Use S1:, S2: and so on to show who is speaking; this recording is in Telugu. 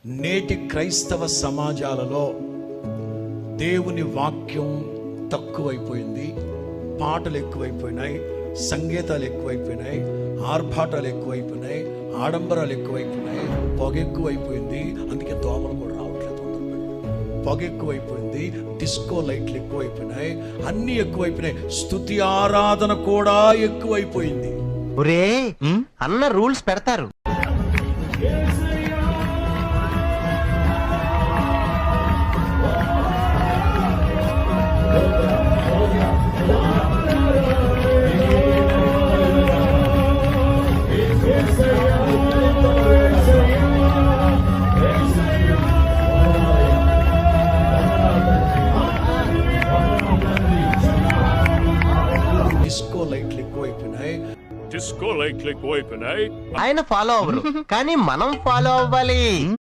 S1: నేటి క్రైస్తవ సమాజాలలో దేవుని వాక్యం తక్కువైపోయింది, పాటలు ఎక్కువైపోయినాయి, సంగీతాలు ఎక్కువైపోయినాయి, ఆర్భాటాలు ఎక్కువైపోయినాయి, ఆడంబరాలు ఎక్కువైపోయినాయి, పొగ ఎక్కువైపోయింది. అందుకే దోమలు కూడా రావట్లేదు. పొగ ఎక్కువైపోయింది, డిస్కో లైట్లు ఎక్కువైపోయినాయి, అన్నీ ఎక్కువైపోయినాయి, స్తుతి ఆరాధన కూడా ఎక్కువైపోయింది.
S2: ఒరే అన్న రూల్స్ పెడతారు.
S3: డిస్కో లైట్లు ఎక్కువైపోయినాయి.
S2: ఆయన ఫాలో అవ్వరు కానీ మనం ఫాలో అవ్వాలి.